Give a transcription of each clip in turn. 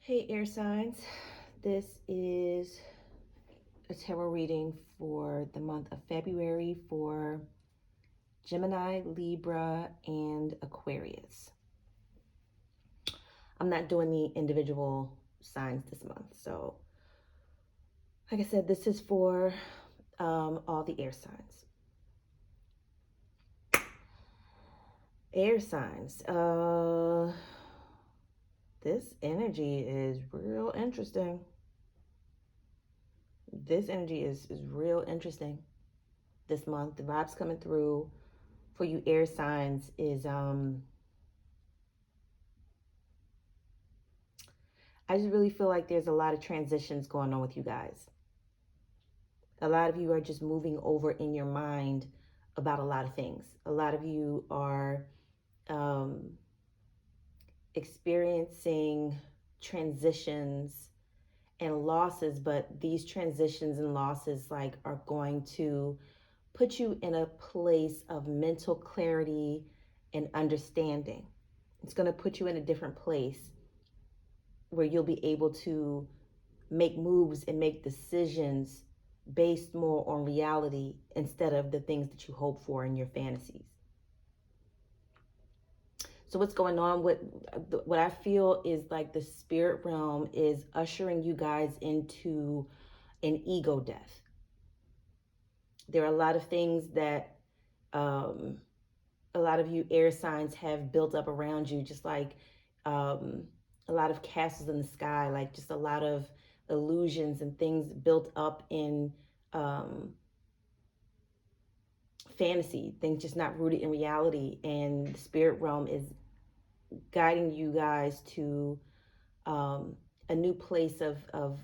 Hey, air signs. This is a tarot reading for the month of February for Gemini, Libra, and Aquarius. I'm not doing the individual signs this month. So, like I said, this is for all the air signs. Air signs. This energy is real interesting. This energy is real interesting this month. The vibes coming through for you air signs is I just really feel like there's a lot of transitions going on with you guys. A lot of you are just moving over in your mind about a lot of things. A lot of you are um, experiencing transitions and losses, but these transitions and losses are going to put you in a place of mental clarity and understanding. It's going to put you in a different place where you'll be able to make moves and make decisions based more on reality instead of the things that you hope for in your fantasies. So what's going on, what I feel is like the spirit realm is ushering you guys into an ego death. There are a lot of things that a lot of you air signs have built up around you, just like a lot of castles in the sky, like just a lot of illusions and things built up in um, fantasy, things just not rooted in reality. And the spirit realm is guiding you guys to a new place of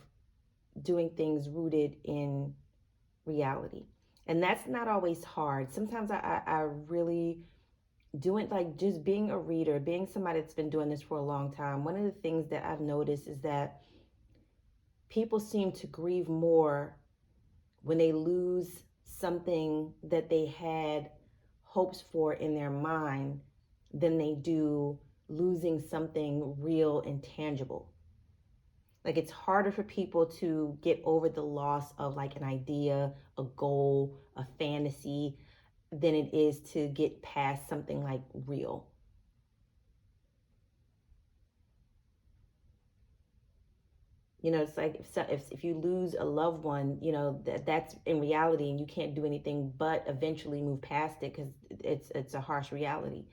doing things rooted in reality. And that's not always hard. Sometimes I really doing, like, just being a reader, being somebody that's been doing this for a long time. One of the things that I've noticed is that people seem to grieve more when they lose something that they had hopes for in their mind than they do losing something real and tangible. Like, it's harder for people to get over the loss of like an idea, a goal, a fantasy, than it is to get past something like real. You know, it's like if you lose a loved one, you know, that's in reality, and you can't do anything but eventually move past it because it's a harsh reality.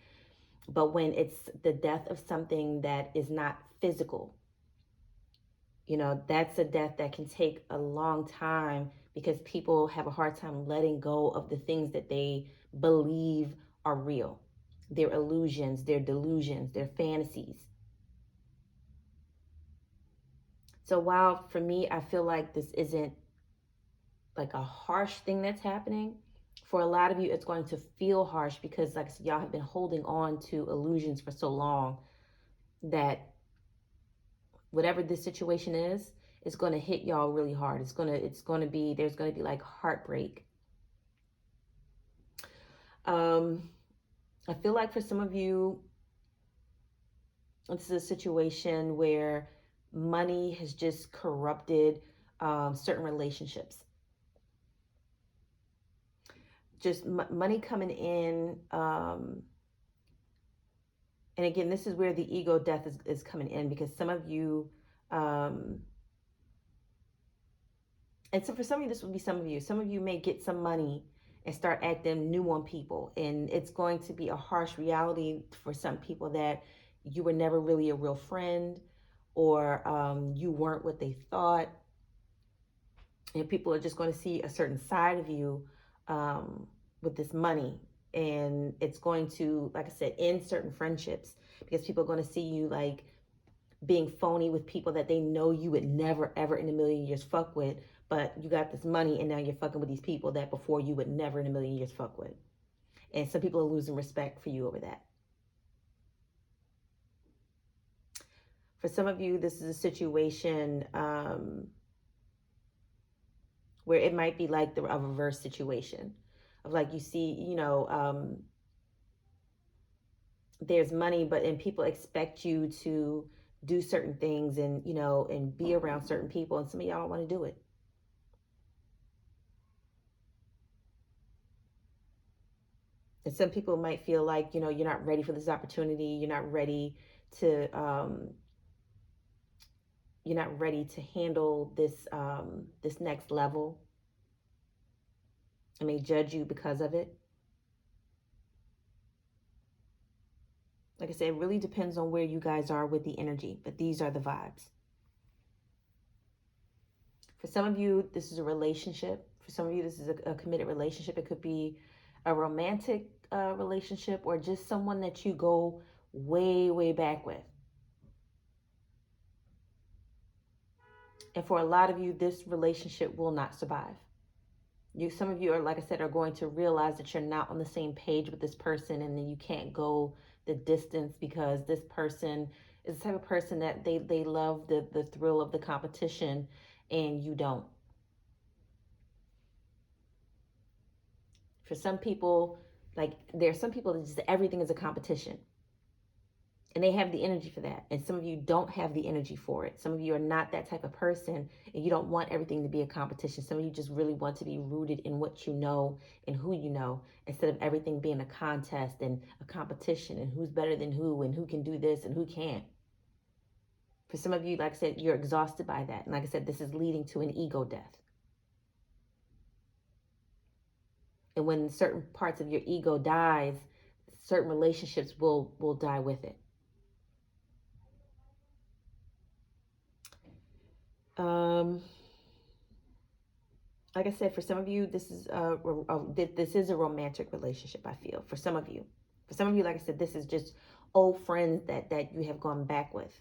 But when it's the death of something that is not physical, you know, that's a death that can take a long time because people have a hard time letting go of the things that they believe are real. Their illusions, their delusions, their fantasies. So while for me, I feel like this isn't like a harsh thing that's happening, for a lot of you, it's going to feel harsh because, like I said, y'all have been holding on to illusions for so long that whatever this situation is, it's going to hit y'all really hard. There's going to be like heartbreak. I feel like for some of you, this is a situation where money has just corrupted certain relationships. Just money coming in. And again, this is where the ego death is coming in, because some of you, and so for some of you, this will be some of you may get some money and start acting new on people. And it's going to be a harsh reality for some people that you were never really a real friend, or you weren't what they thought. And people are just going to see a certain side of you with this money. And it's going to, like I said, end certain friendships because people are going to see you like being phony with people that they know you would never, ever in a million years fuck with. But you got this money and now you're fucking with these people that before you would never in a million years fuck with. And some people are losing respect for you over that. For some of you, this is a situation where it might be like a reverse situation of like, you see, you know, there's money, but and people expect you to do certain things and, and be around certain people. And some of y'all don't want to do it. And some people might feel like, you're not ready for this opportunity. To, um, you're not ready to handle this next level. I may judge you because of it. Like I said, it really depends on where you guys are with the energy, but these are the vibes. For some of you, this is a relationship. For some of you, this is a committed relationship. It could be a romantic relationship, or just someone that you go way, way back with. And for a lot of you, this relationship will not survive. Some of you are, like I said, are going to realize that you're not on the same page with this person, and then you can't go the distance because this person is the type of person that they love the thrill of the competition, and you don't. For some people, like, there are some people that just everything is a competition, and they have the energy for that. And some of you don't have the energy for it. Some of you are not that type of person, and you don't want everything to be a competition. Some of you just really want to be rooted in what you know and who you know, instead of everything being a contest and a competition and who's better than who and who can do this and who can't. For some of you, like I said, you're exhausted by that. And like I said, this is leading to an ego death. And when certain parts of your ego dies, certain relationships will die with it. Like I said, for some of you, this is a romantic relationship. I feel for some of you, like I said, this is just old friends that you have gone back with,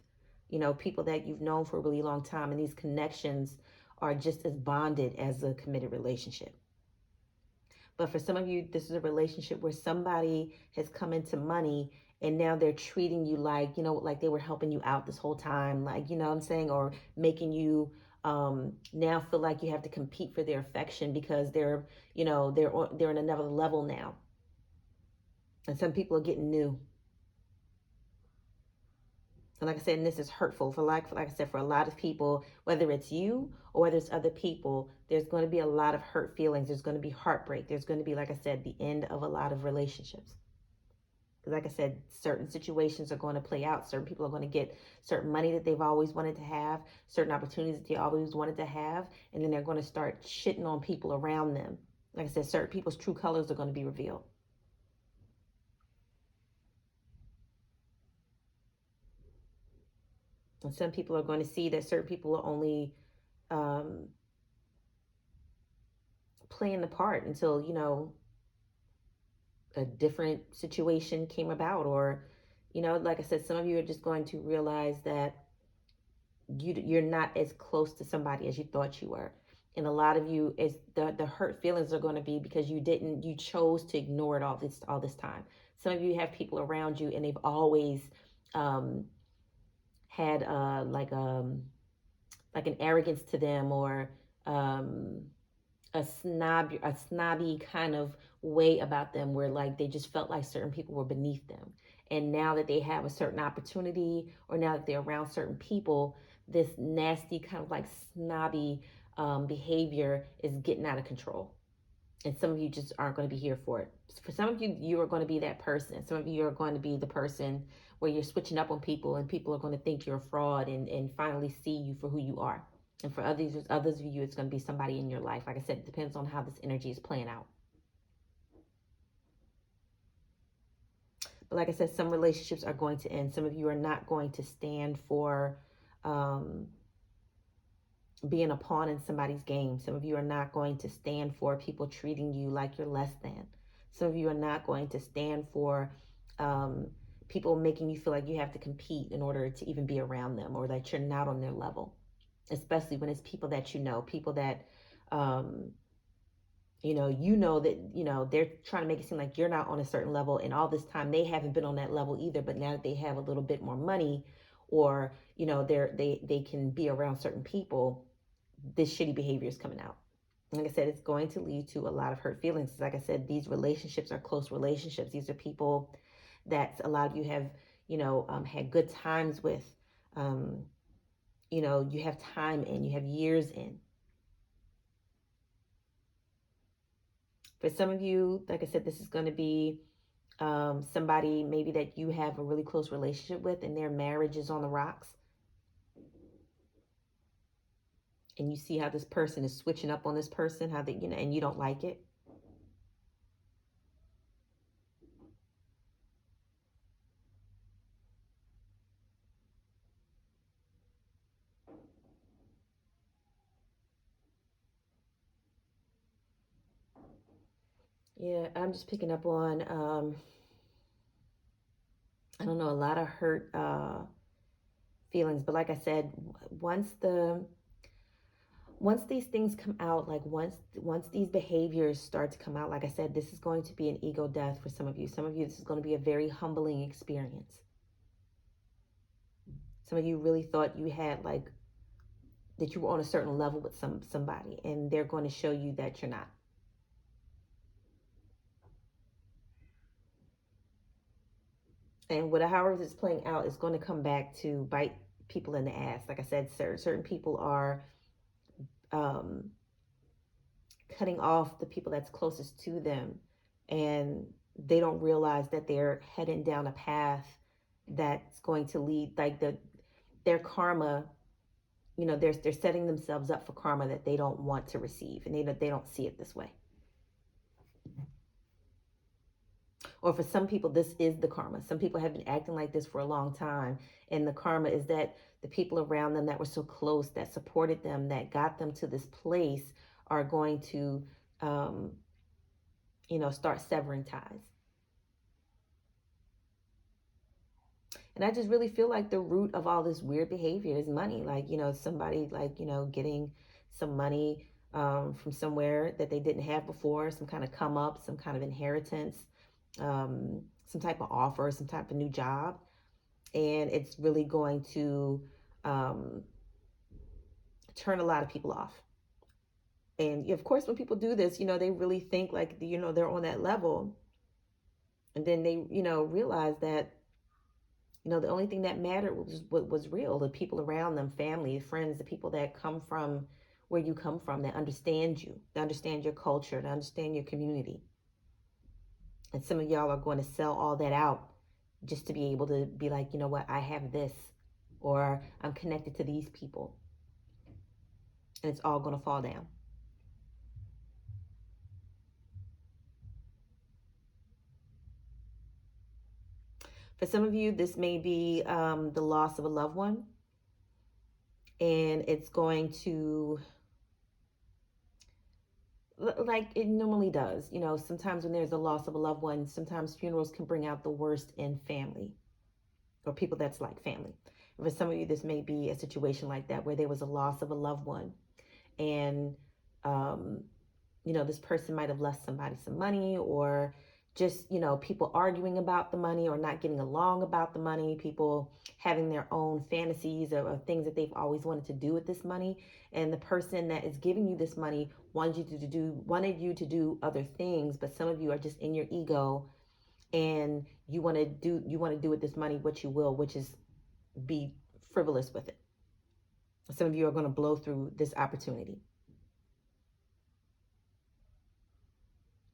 people that you've known for a really long time, and these connections are just as bonded as a committed relationship. But for some of you, this is a relationship where somebody has come into money, and now they're treating you like, like they were helping you out this whole time, like, what I'm saying, or making you now feel like you have to compete for their affection because they're in another level now. And some people are getting new. And like I said, and this is hurtful like I said, for a lot of people, whether it's you or whether it's other people, there's going to be a lot of hurt feelings. There's going to be heartbreak. There's going to be, like I said, the end of a lot of relationships. Because like I said, certain situations are going to play out. Certain people are going to get certain money that they've always wanted to have, certain opportunities that they always wanted to have, and then they're going to start shitting on people around them. Like I said, certain people's true colors are going to be revealed. And some people are going to see that certain people are only playing the part until, a different situation came about. Or, like I said, some of you are just going to realize that you're not as close to somebody as you thought you were. And a lot of you, is the hurt feelings are going to be because you chose to ignore it all this time. Some of you have people around you, and they've always had like an arrogance to them, or a snobby kind of way about them, where like they just felt like certain people were beneath them. And now that they have a certain opportunity, or now that they're around certain people, this nasty kind of like snobby behavior is getting out of control. And some of you just aren't going to be here for it. For some of you, you are going to be that person. Some of you are going to be the person where you're switching up on people, and people are going to think you're a fraud, and finally see you for who you are. And for others of you, it's going to be somebody in your life. Like I said, it depends on how this energy is playing out. But like I said, some relationships are going to end. Some of you are not going to stand for being a pawn in somebody's game. Some of you are not going to stand for people treating you like you're less than. Some of you are not going to stand for people making you feel like you have to compete in order to even be around them, or that you're not on their level. Especially when it's people that people that that they're trying to make it seem like you're not on a certain level, and all this time they haven't been on that level either. But now that they have a little bit more money, or they can be around certain people, this shitty behavior is coming out. Like I said, it's going to lead to a lot of hurt feelings. Like I said, these relationships are close relationships. These are people that a lot of you have had good times with. you have time in, you have years in. For some of you, like I said, this is going to be somebody maybe that you have a really close relationship with and their marriage is on the rocks. And you see how this person is switching up on this person, how they, and you don't like it. Yeah, I'm just picking up on, I don't know, a lot of hurt feelings. But like I said, once these things come out, like once these behaviors start to come out, like I said, this is going to be an ego death for some of you. Some of you, this is going to be a very humbling experience. Some of you really thought you had that you were on a certain level with somebody, and they're going to show you that you're not. And however it's playing out is going to come back to bite people in the ass. Like I said, certain people are um, cutting off the people that's closest to them, and they don't realize that they're heading down a path that's going to lead, like their karma. They're setting themselves up for karma that they don't want to receive, and they don't see it this way. Or for some people, this is the karma. Some people have been acting like this for a long time, and the karma is that the people around them that were so close, that supported them, that got them to this place, are going to start severing ties. And I just really feel like the root of all this weird behavior is money. Like, somebody getting some money from somewhere that they didn't have before, some kind of come up, some kind of inheritance, some type of offer, some type of new job. And it's really going to turn a lot of people off. And of course, when people do this, they really think like, they're on that level. And then they, realize that, the only thing that mattered was what was real, the people around them, family, friends, the people that come from where you come from, that understand you, that understand your culture, that understand your community. And some of y'all are going to sell all that out just to be able to be like, you know what, I have this, or I'm connected to these people. And it's all going to fall down. For some of you, this may be the loss of a loved one. And it's going to, like it normally does. Sometimes when there's a loss of a loved one, sometimes funerals can bring out the worst in family or people that's like family. For some of you, this may be a situation like that where there was a loss of a loved one, and this person might have left somebody some money, or just people arguing about the money or not getting along about the money, people having their own fantasies of things that they've always wanted to do with this money, and the person that is giving you this money wanted you to do other things, but some of you are just in your ego, and you want to do with this money what you will, which is be frivolous with it. Some of you are going to blow through this opportunity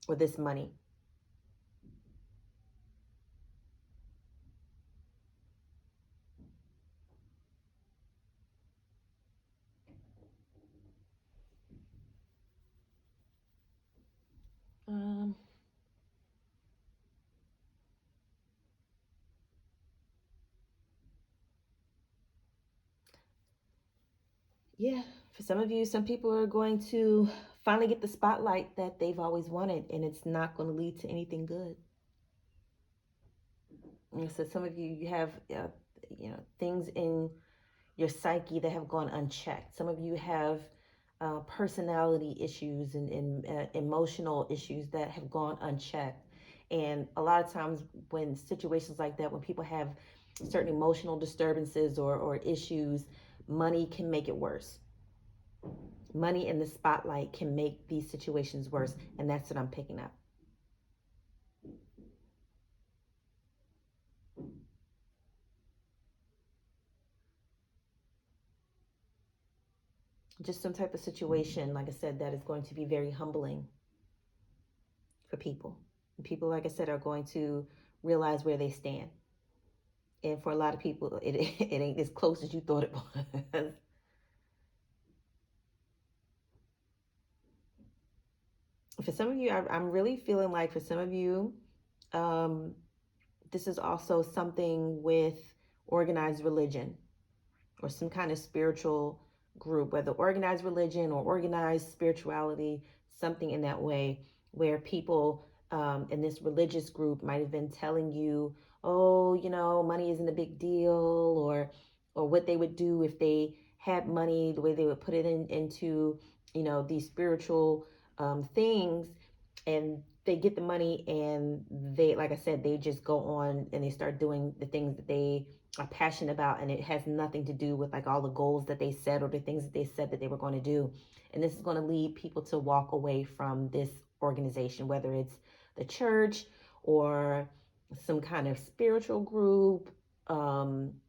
or this money. Yeah, for some of you, some people are going to finally get the spotlight that they've always wanted, and it's not going to lead to anything good. And so some of you, you have things in your psyche that have gone unchecked. Some of you have personality issues and emotional issues that have gone unchecked. And a lot of times when situations like that, when people have certain emotional disturbances or issues, money can make it worse. Money in the spotlight can make these situations worse. And that's what I'm picking up. just some type of situation, like I said, that is going to be very humbling for people. And people, like I said, are going to realize where they stand. And for a lot of people, it ain't as close as you thought it was. For some of you, I'm really feeling like for some of you, um, this is also something with organized religion or some kind of spiritual group, whether organized religion or organized spirituality, something in that way, where people in this religious group might have been telling you, oh, money isn't a big deal, or what they would do if they had money, the way they would put it into, these spiritual things, and they get the money and they, like I said, they just go on and they start doing the things that they are passionate about, and it has nothing to do with like all the goals that they set or the things that they said that they were going to do. And this is going to lead people to walk away from this organization, whether it's the church or some kind of spiritual group,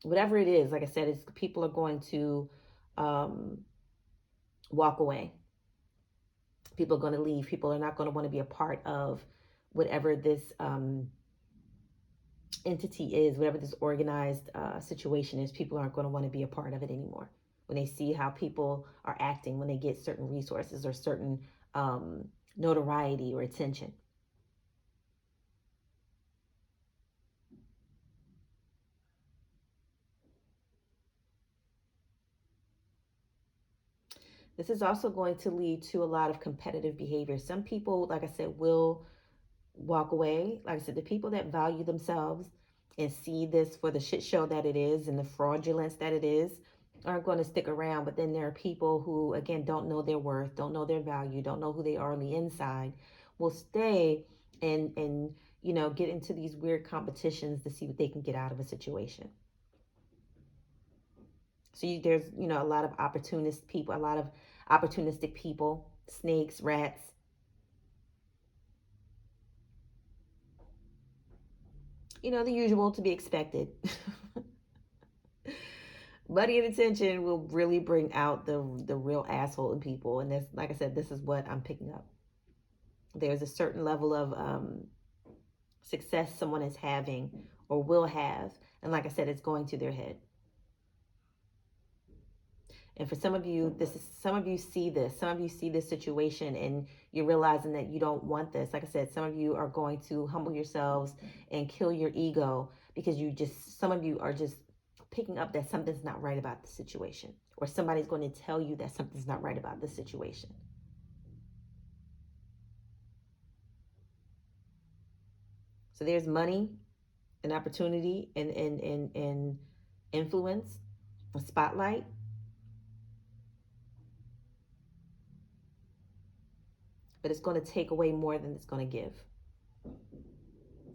whatever it is. Like I said, it's people are going to um, walk away. People are going to leave. People are not going to want to be a part of whatever this entity is, whatever this organized situation is. People aren't going to want to be a part of it anymore. When they see how people are acting, when they get certain resources or certain notoriety or attention. This is also going to lead to a lot of competitive behavior. Some people, like I said, will walk away. Like I said, the people that value themselves and see this for the shit show that it is and the fraudulence that it is aren't going to stick around. But then there are people who, again, don't know their worth, don't know their value, don't know who they are on the inside, will stay and get into these weird competitions to see what they can get out of a situation. So there's a lot of opportunist people, a lot of opportunistic people, snakes, rats. The usual to be expected. Money and attention will really bring out the real asshole in people, and this, like I said, this is what I'm picking up. There's a certain level of success someone is having or will have, and like I said, it's going to their head. And for some of you see this, some of you see this situation and you're realizing that you don't want this. Like I said, some of you are going to humble yourselves and kill your ego because some of you are just picking up that something's not right about the situation, or somebody's going to tell you that something's not right about the situation. So there's money and opportunity and influence, a spotlight, but it's going to take away more than it's going to give.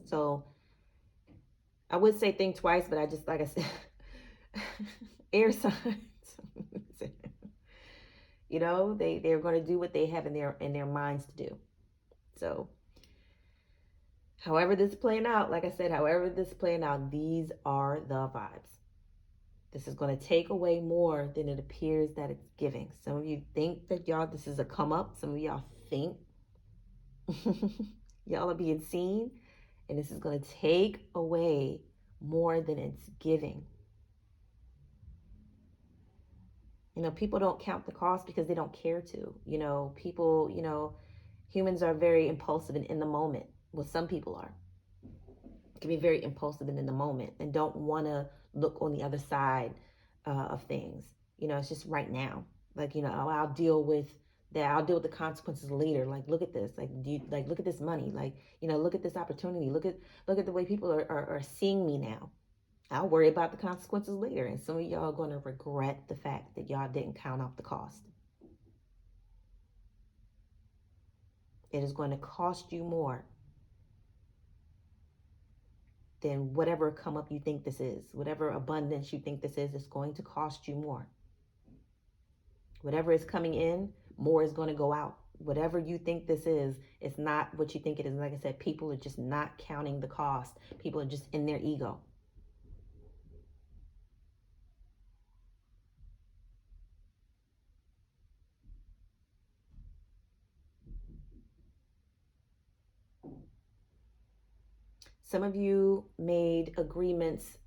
So I would say think twice, but I just, like I said, air signs. They're going to do what they have in their minds to do. So, however this is playing out, like I said, however this is playing out, these are the vibes. This is going to take away more than it appears that it's giving. Some of you think that this is a come up. Some of y'all think y'all are being seen, and this is going to take away more than it's giving. People don't count the cost because they don't care to. People, humans are very impulsive and in the moment. Well, some people are. Can be very impulsive and in the moment and don't want to look on the other side of things. It's just right now. Like, oh, I'll deal with that. I'll deal with the consequences later. Like, look at this. Like, look at this money. Like, look at this opportunity. Look at the way people are seeing me now. I'll worry about the consequences later. And some of y'all are going to regret the fact that y'all didn't count up the cost. It is going to cost you more than whatever come up you think this is. Whatever abundance you think this is going to cost you more. Whatever is coming in, more is going to go out. Whatever you think this is, it's not what you think it is. Like I said, people are just not counting the cost. People are just in their ego. Some of you made agreements,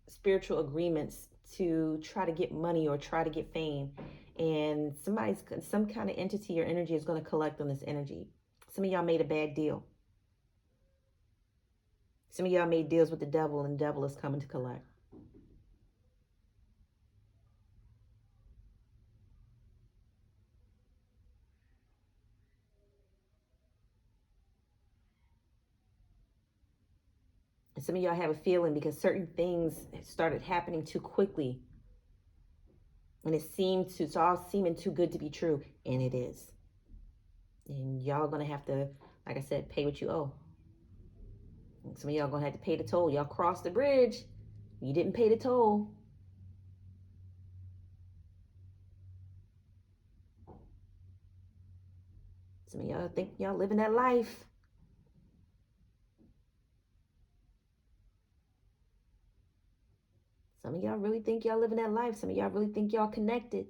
spiritual agreements, to try to get money or try to get fame. And some kind of entity or energy is going to collect on this energy. Some of y'all made a bad deal. Some of y'all made deals with the devil, and the devil is coming to collect. And some of y'all have a feeling because certain things started happening too quickly. And it's all seeming too good to be true. And it is. And y'all are going to have to, like I said, pay what you owe. And some of y'all going to have to pay the toll. Y'all crossed the bridge. You didn't pay the toll. Some of y'all think y'all living that life. Some of y'all really think y'all living that life. Some of y'all really think y'all connected.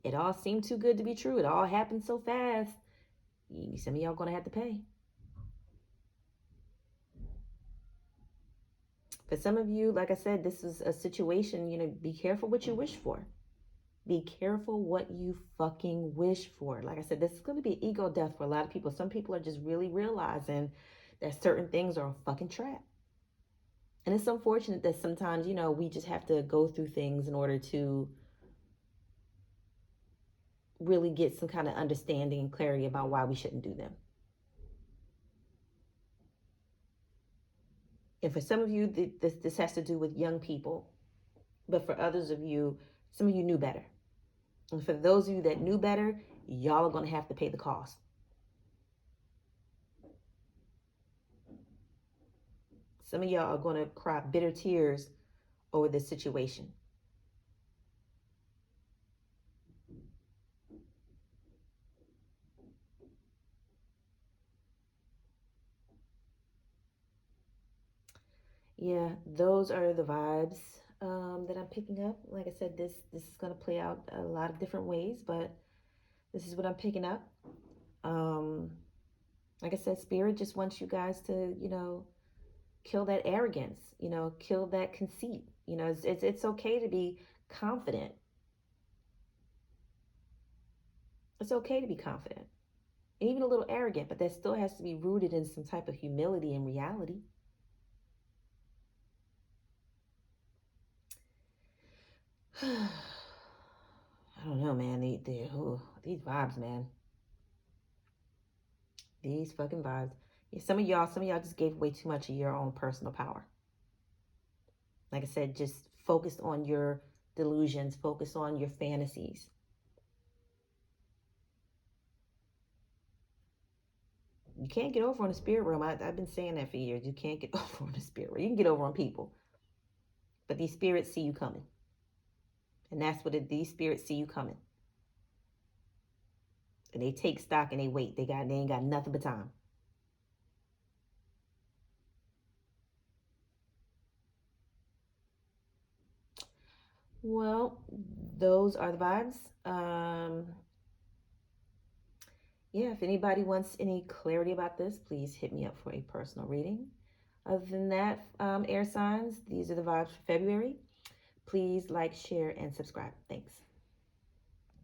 It all seemed too good to be true. It all happened so fast. Some of y'all going to have to pay. For some of you, like I said, this is a situation, be careful what you wish for. Be careful what you fucking wish for. Like I said, this is going to be ego death for a lot of people. Some people are just really realizing that certain things are a fucking trap. And it's unfortunate that sometimes, we just have to go through things in order to really get some kind of understanding and clarity about why we shouldn't do them. And for some of you, this has to do with young people. But for others of you, some of you knew better. And for those of you that knew better, y'all are going to have to pay the cost. Some of y'all are going to cry bitter tears over this situation. Yeah, those are the vibes that I'm picking up. Like I said, this is going to play out a lot of different ways, but this is what I'm picking up. Like I said, Spirit just wants you guys to, kill that arrogance, kill that conceit. It's okay to be confident. It's okay to be confident, and even a little arrogant, but that still has to be rooted in some type of humility and reality. I don't know, man. These vibes, man. These fucking vibes. Yeah, some of y'all just gave away too much of your own personal power. Like I said, just focused on your delusions, focus on your fantasies. You can't get over on the spirit realm. I've been saying that for years. You can't get over on the spirit realm. You can get over on people, but these spirits see you coming. And that's what these spirits see you coming. And they take stock and they wait. They ain't got nothing but time. Well, those are the vibes. Yeah, if anybody wants any clarity about this, please hit me up for a personal reading. Other than that, air signs, these are the vibes for February. Please like, share, and subscribe. Thanks.